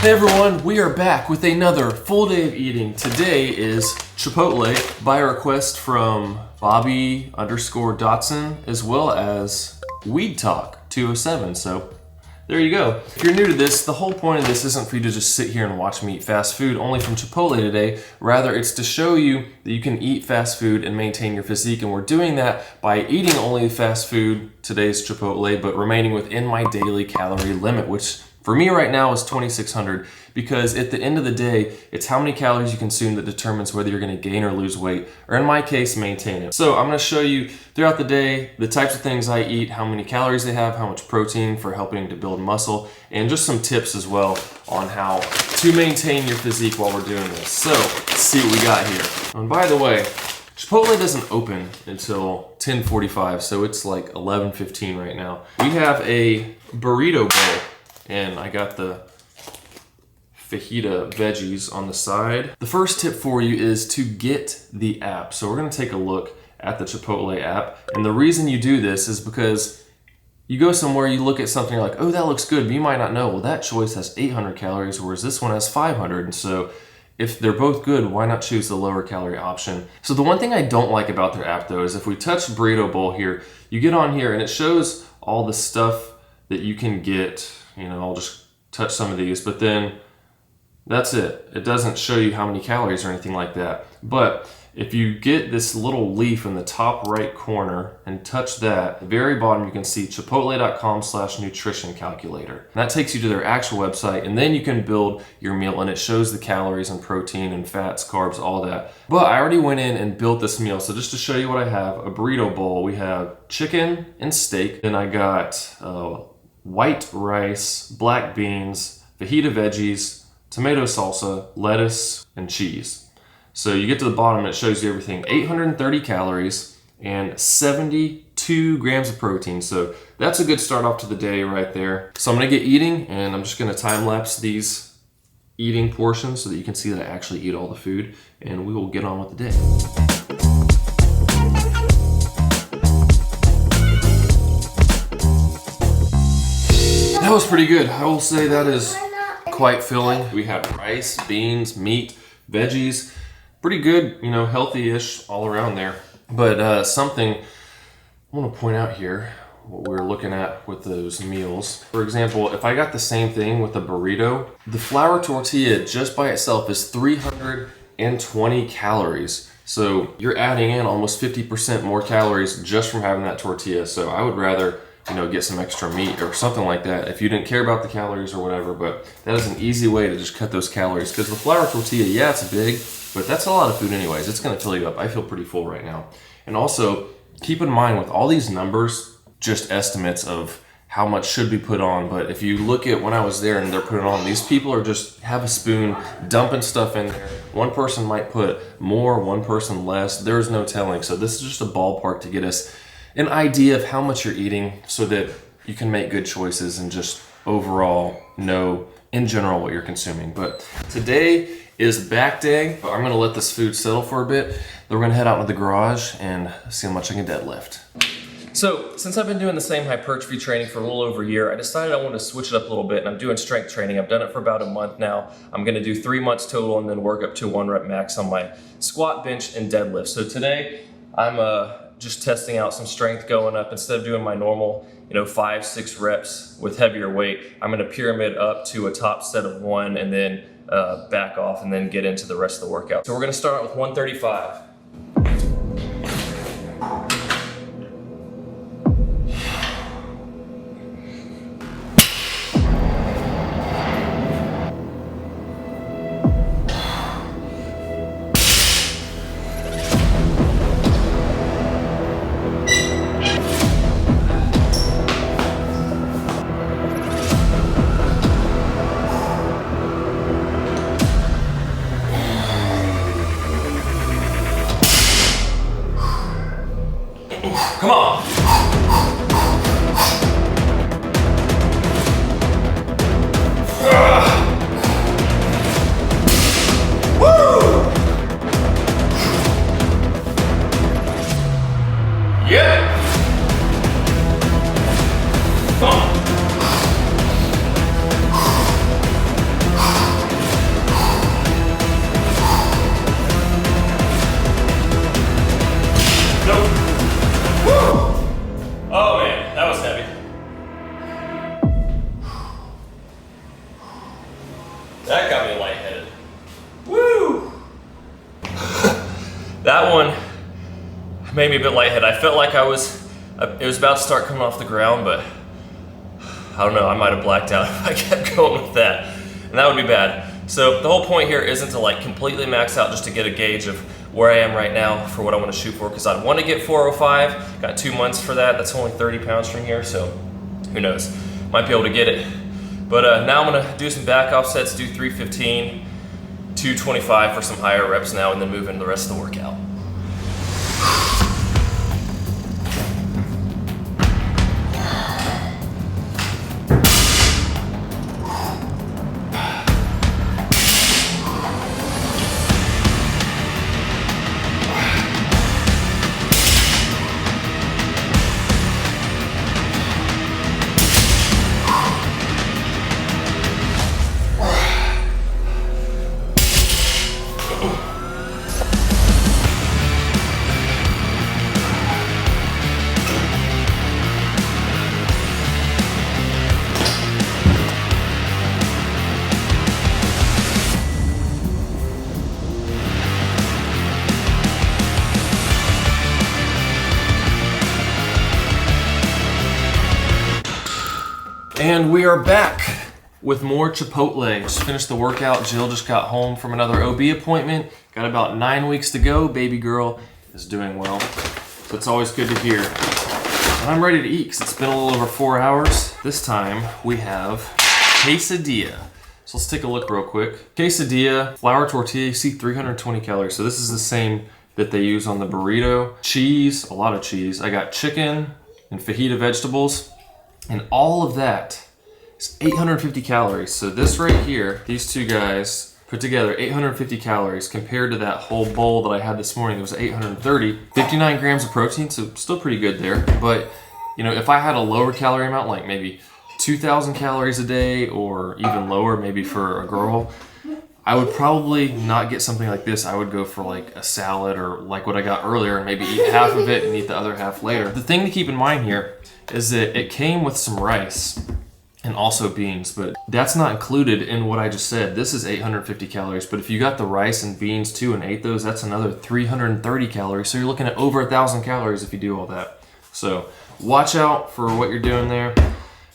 Hey everyone, we are back with another full day of eating. Today is Chipotle by request from Bobby_Dotson as well as Weed Talk 207. So there you go. If you're new to this, the whole point of this isn't for you to just sit here and watch me eat fast food only from Chipotle today. Rather, it's to show you that you can eat fast food and maintain your physique. And we're doing that by eating only fast food, today's Chipotle, but remaining within my daily calorie limit, which for me right now is 2,600, because at the end of the day, it's how many calories you consume that determines whether you're gonna gain or lose weight, or in my case, maintain it. So I'm gonna show you throughout the day, the types of things I eat, how many calories they have, how much protein for helping to build muscle, and just some tips as well on how to maintain your physique while we're doing this. So let's see what we got here. And by the way, Chipotle doesn't open until 10:45, so it's like 11:15 right now. We have a burrito bowl, and I got the fajita veggies on the side. The first tip for you is to get the app. So we're gonna take a look at the Chipotle app. And the reason you do this is because you go somewhere, you look at something, you're like, oh, that looks good, but you might not know, well, that choice has 800 calories, whereas this one has 500. And so if they're both good, why not choose the lower calorie option? So the one thing I don't like about their app though, is if we touch burrito bowl here, you get on here and it shows all the stuff that you can get. You know, I'll just touch some of these, but then that's it. It doesn't show you how many calories or anything like that. But if you get this little leaf in the top right corner and touch that, at the very bottom you can see chipotle.com/nutrition calculator. And that takes you to their actual website, and then you can build your meal, and it shows the calories and protein and fats, carbs, all that. But I already went in and built this meal. So just to show you what I have, a burrito bowl, we have chicken and steak. Then I got white rice, black beans, fajita veggies, tomato salsa, lettuce, and cheese. So you get to the bottom, it shows you everything. 830 calories and 72 grams of protein. So that's a good start off to the day right there. So I'm gonna get eating, and I'm just gonna time lapse these eating portions so that you can see that I actually eat all the food, and we will get on with the day. That was pretty good. I will say that is quite filling. We have rice, beans, meat, veggies. Pretty good, you know, healthy-ish all around there. But something I want to point out here, what we were looking at with those meals. For example, if I got the same thing with a burrito, the flour tortilla just by itself is 320 calories. So you're adding in almost 50% more calories just from having that tortilla. So I would rather, you know, get some extra meat or something like that if you didn't care about the calories or whatever. But that is an easy way to just cut those calories, because the flour tortilla, yeah, it's big, but that's a lot of food anyways. It's gonna fill you up. I feel pretty full right now. And also keep in mind, with all these numbers, just estimates of how much should be put on. But if you look at when I was there and they're putting on, these people are just have a spoon dumping stuff in there. One person might put more, one person less. There's no telling. So this is just a ballpark to get us an idea of how much you're eating so that you can make good choices and just overall know in general what you're consuming. But today is back day. I'm gonna let this food settle for a bit. Then we're gonna head out into the garage and see how much I can deadlift. So since I've been doing the same hypertrophy training for a little over a year, I decided I wanted to switch it up a little bit, and I'm doing strength training. I've done it for about a month now. I'm gonna do 3 months total and then work up to 1 rep max on my squat, bench, and deadlift. So today I'm just testing out some strength going up. Instead of doing my normal, 5-6 reps with heavier weight, I'm gonna pyramid up to a top set of 1 and then back off and then get into the rest of the workout. So we're gonna start out with 135. made me a bit lightheaded. I felt like it was about to start coming off the ground, but I don't know, I might have blacked out if I kept going with that, and that would be bad. So the whole point here isn't to like completely max out, just to get a gauge of where I am right now for what I want to shoot for, because I'd want to get 405. Got 2 months for that. That's only 30 pounds from here, so who knows? Might be able to get it. But now I'm gonna do some back offsets, do 315, 225 for some higher reps now, and then move into the rest of the workout. And we are back with more Chipotle. Just finished the workout. Jill just got home from another OB appointment. Got about 9 weeks to go. Baby girl is doing well. So it's always good to hear. And I'm ready to eat because it's been a little over 4 hours. This time we have quesadilla. So let's take a look real quick. Quesadilla, flour tortilla, you see 320 calories. So this is the same that they use on the burrito. Cheese, a lot of cheese. I got chicken and fajita vegetables. And all of that is 850 calories. So this right here, these two guys put together 850 calories compared to that whole bowl that I had this morning. It was 830, 59 grams of protein, so still pretty good there. But you know, if I had a lower calorie amount, like maybe 2,000 calories a day or even lower, maybe for a girl, I would probably not get something like this. I would go for like a salad or like what I got earlier and maybe eat half of it and eat the other half later. The thing to keep in mind here is that it came with some rice and also beans, but that's not included in what I just said. This is 850 calories, but if you got the rice and beans too and ate those, that's another 330 calories. So you're looking at over 1,000 calories if you do all that. So watch out for what you're doing there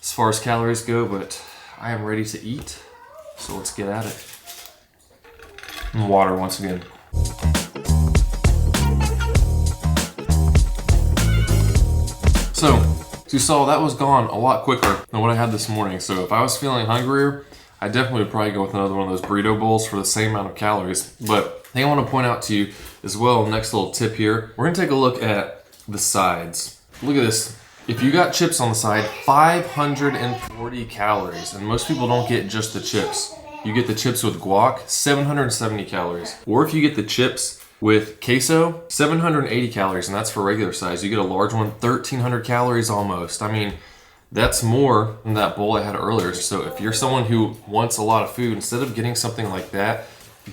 as far as calories go, but I am ready to eat. So let's get at it. And water once again. So, as you saw, that was gone a lot quicker than what I had this morning. So if I was feeling hungrier, I definitely would probably go with another one of those burrito bowls for the same amount of calories. But the thing I want to point out to you as well, next little tip here, we're going to take a look at the sides. Look at this. If you got chips on the side, 540 calories. And most people don't get just the chips. You get the chips with guac, 770 calories. Or if you get the chips with queso, 780 calories, and that's for regular size. You get a large one, 1,300 calories almost. I mean, that's more than that bowl I had earlier. So if you're someone who wants a lot of food, instead of getting something like that,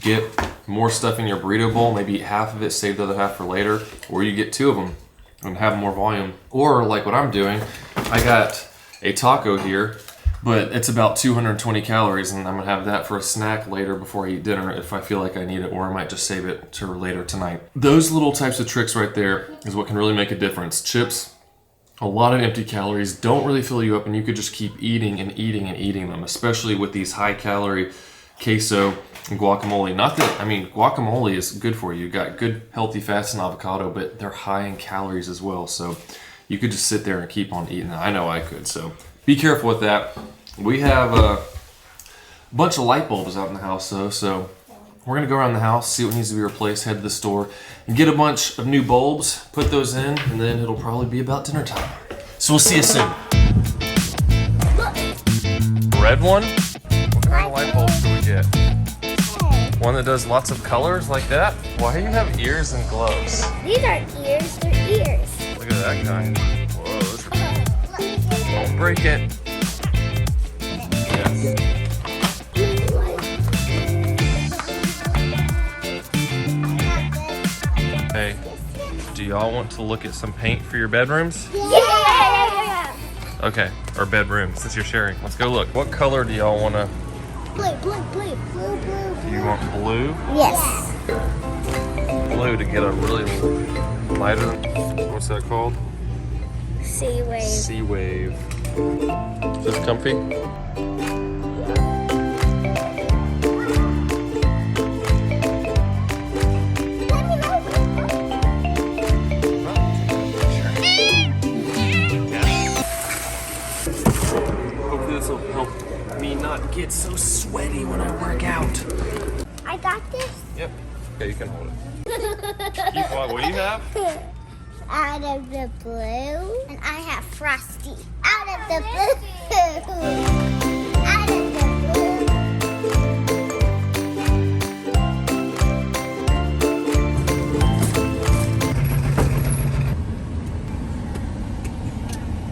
get more stuff in your burrito bowl, maybe eat half of it, save the other half for later, or you get 2 of them and have more volume. Or like what I'm doing, I got a taco here, but it's about 220 calories, and I'm gonna have that for a snack later before I eat dinner if I feel like I need it, or I might just save it to later tonight. Those little types of tricks right there is what can really make a difference. Chips, a lot of empty calories, don't really fill you up, and you could just keep eating and eating and eating them, especially with these high calorie queso and guacamole. Not that, I mean, guacamole is good for you. You got good healthy fats and avocado, but they're high in calories as well. So you could just sit there and keep on eating. I know I could, so be careful with that. We have a bunch of light bulbs out in the house though, so we're gonna go around the house, see what needs to be replaced, head to the store, and get a bunch of new bulbs, put those in, and then it'll probably be about dinner time. So we'll see you soon. Red one? What kind of light bulb should we get? One that does lots of colors like that? Why do you have ears and gloves? These aren't ears, they're ears. Look at that guy. Whoa, those are... Don't break it. Yes. Hey, do y'all want to look at some paint for your bedrooms? Yeah! Okay, or bedrooms, since you're sharing. Let's go look. What color do y'all want to... Blue. Do you want blue? Yes. blue to get a really lighter, what's that called? Sea wave. Sea wave. Is this comfy? Hopefully this will help me not get so sweaty when I work out. I got this. Yep. Okay, you can hold it. What do you have? Out of the blue. And I have Frosty. Out of the blue. Out of the blue.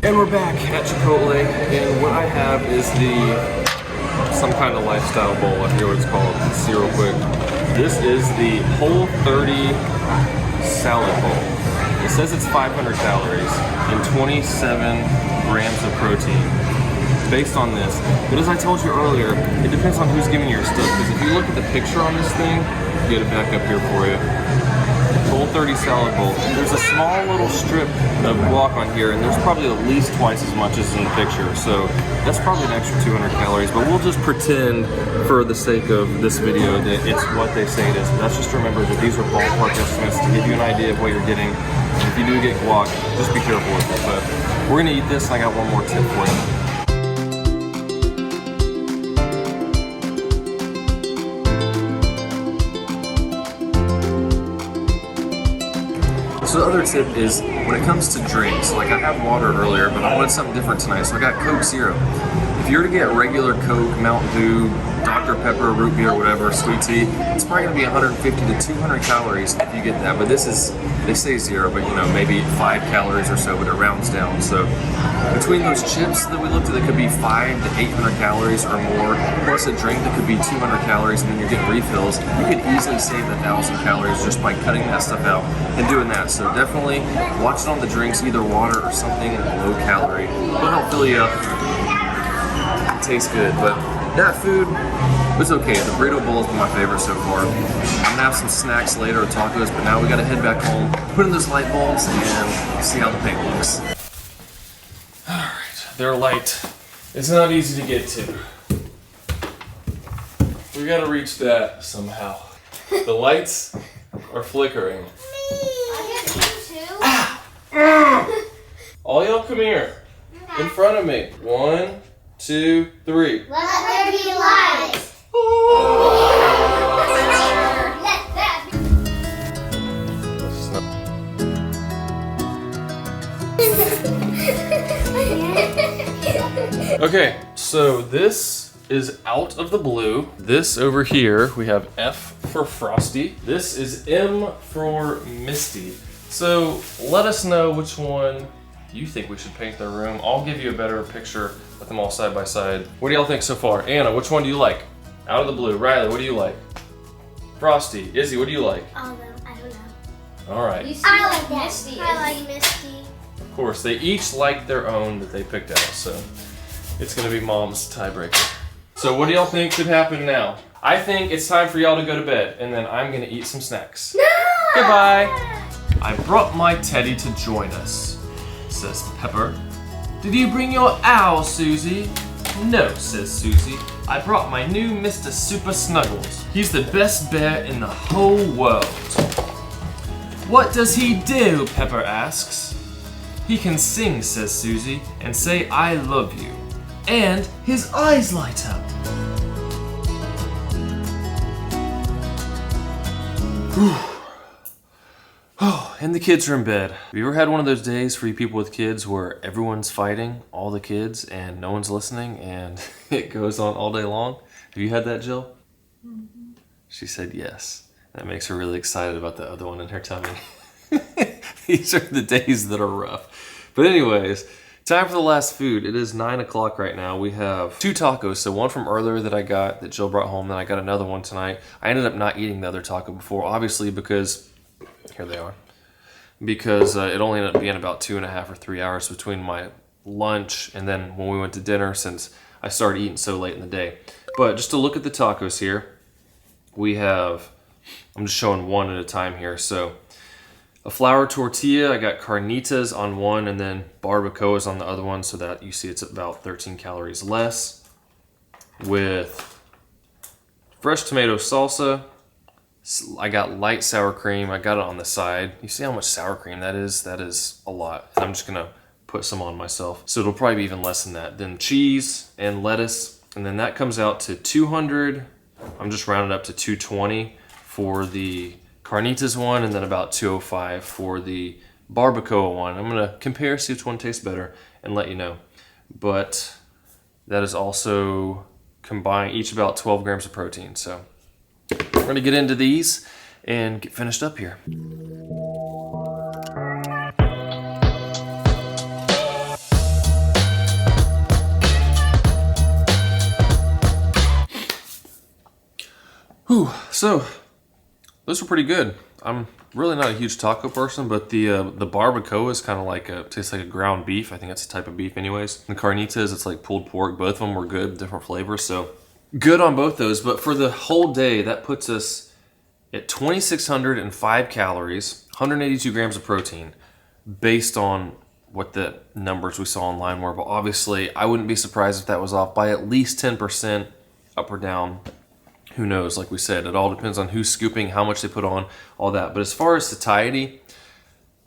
And we're back at Chipotle, and what I have is some kind of lifestyle bowl. I forget what it's called. Let's see real quick. This is the Whole30 salad bowl. It says it's 500 calories and 27 grams of protein based on this. But as I told you earlier, it depends on who's giving you your stuff. Because if you look at the picture on this thing, get it back up here for you. Whole30 salad bowl. There's a small little strip of guac on here, and there's probably at least twice as much as in the picture. So that's probably an extra 200 calories. But we'll just pretend, for the sake of this video, that it's what they say it is. But that's just to remember that these are ballpark estimates to give you an idea of what you're getting. And if you do get guac, just be careful with it. But we're gonna eat this, and I got one more tip for you. So the other tip is, when it comes to drinks, like I had water earlier, but I wanted something different tonight, so I got Coke Zero. If you were to get regular Coke, Mountain Dew, Dr. Pepper, root beer, whatever, sweet tea, it's probably gonna be 150 to 200 calories if you get that. But this is, they say zero, but you know, maybe 5 calories or so, but it rounds down. So between those chips that we looked at, that could be 500 to 800 calories or more, plus a drink that could be 200 calories, and then you're getting refills, you could easily save 1,000 calories just by cutting that stuff out and doing that. So definitely watch it on the drinks, either water or something low calorie. It'll help fill you up. It tastes good, but that food was okay. The burrito bowl has been my favorite so far. I'm gonna have some snacks later, tacos, but now we gotta head back home, put in those light bulbs, and see how the paint looks. Alright, they're light. It's not easy to get to. We gotta reach that somehow. The lights are flickering. All y'all come here. In front of me. 1, 2, 3. Let there be light. Okay, so this is out of the blue. This over here, we have F for Frosty. This is M for Misty. So let us know which one you think we should paint their room. I'll give you a better picture with them all side by side. What do y'all think so far? Anna, which one do you like? Out of the blue. Riley, what do you like? Frosty. Izzy, what do you like? I don't know. All right. I like Misty. I like Misty. Of course, they each like their own that they picked out, so it's gonna be Mom's tiebreaker. So what do y'all think should happen now? I think it's time for y'all to go to bed, and then I'm gonna eat some snacks. No! Goodbye. I brought my teddy to join us, says Pepper. Did you bring your owl, Susie? No, says Susie. I brought my new Mr. Super Snuggles. He's the best bear in the whole world. What does he do? Pepper asks. He can sing, says Susie, and say I love you. And his eyes light up. Oh, and the kids are in bed. Have you ever had one of those days for you people with kids where everyone's fighting, all the kids, and no one's listening, and it goes on all day long? Have you had that, Jill? Mm-hmm. She said yes. That makes her really excited about the other one in her tummy. These are the days that are rough. But anyways, time for the last food. It is 9 o'clock right now. We have 2 tacos. So one from earlier that I got, that Jill brought home, then I got another one tonight. I ended up not eating the other taco before, obviously because, here they are, because it only ended up being about 2.5 or 3 hours between my lunch and then when we went to dinner, since I started eating so late in the day. But just to look at the tacos here, we have I'm just showing one at a time here. So a flour tortilla, I got carnitas on one and then barbacoas on the other one, so that you see it's about 13 calories less. With fresh tomato salsa, I got light sour cream. I got it on the side. You see how much sour cream that is? That is a lot. And I'm just gonna put some on myself. So it'll probably be even less than that. Then cheese and lettuce, and then that comes out to 200. I'm just rounding up to 220 for the carnitas one, and then about 205 for the barbacoa one. I'm gonna compare, see which one tastes better, and let you know. But that is also combined, each about 12 grams of protein. So we're gonna get into these and get finished up here. Whew, so those were pretty good. I'm really not a huge taco person, but the barbacoa is kind of like tastes like a ground beef. I think that's a type of beef anyways. The carnitas, it's like pulled pork. Both of them were good, different flavors. So good on both those. But for the whole day, that puts us at 2,605 calories, 182 grams of protein, based on what the numbers we saw online were. But obviously, I wouldn't be surprised if that was off by at least 10% up or down. Who knows? Like we said, it all depends on who's scooping, how much they put on, all that. But as far as satiety,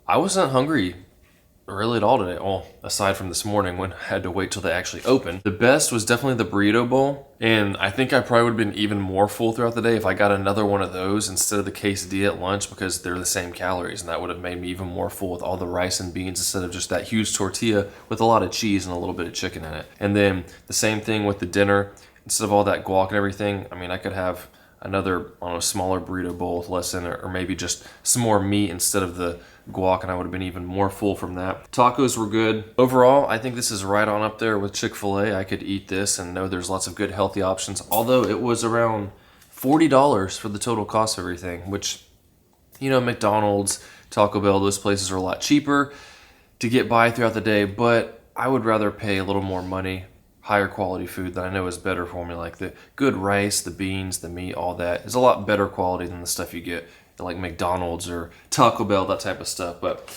I wasn't hungry really at all today. Well, aside from this morning when I had to wait till they actually opened. The best was definitely the burrito bowl. And I think I probably would have been even more full throughout the day if I got another one of those instead of the quesadilla at lunch, because they're the same calories. And that would have made me even more full with all the rice and beans instead of just that huge tortilla with a lot of cheese and a little bit of chicken in it. And then the same thing with the dinner. Instead of all that guac and everything, I mean, I could have another, I don't know, smaller burrito bowl with less in it, or maybe just some more meat instead of the guac, and I would have been even more full from that. Tacos were good. Overall, I think this is right on up there with Chick-fil-A. I could eat this and know there's lots of good healthy options, although it was around $40 for the total cost of everything, which, you know, McDonald's, Taco Bell, those places are a lot cheaper to get by throughout the day, but I would rather pay a little more money, higher quality food that I know is better for me, like the good rice, the beans, the meat, all that is a lot better quality than the stuff you get at like McDonald's or Taco Bell, that type of stuff. But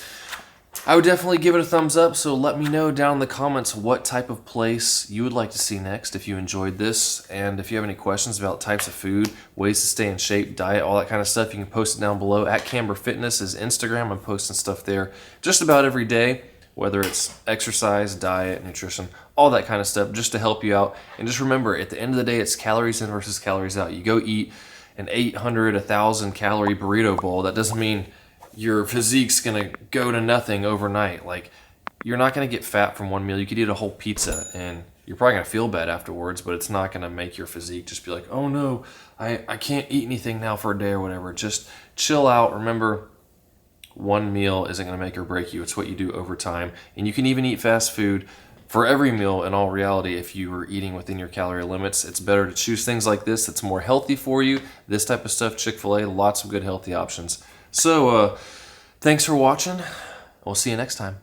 I would definitely give it a thumbs up, so let me know down in the comments what type of place you would like to see next if you enjoyed this. And if you have any questions about types of food, ways to stay in shape, diet, all that kind of stuff, you can post it down below. At Camber Fitness is Instagram. I'm posting stuff there just about every day, whether it's exercise, diet, nutrition, all that kind of stuff, just to help you out. And just remember, at the end of the day, it's calories in versus calories out. You go eat an 800, 1,000 calorie burrito bowl. That doesn't mean your physique's gonna go to nothing overnight. Like, you're not gonna get fat from one meal. You could eat a whole pizza and you're probably gonna feel bad afterwards, but it's not gonna make your physique just be like, oh no, I can't eat anything now for a day or whatever. Just chill out. Remember, one meal isn't going to make or break you. It's what you do over time. And you can even eat fast food for every meal in all reality. If you were eating within your calorie limits, it's better to choose things like this that's more healthy for you. This type of stuff, Chick-fil-A, lots of good healthy options. So thanks for watching. We'll see you next time.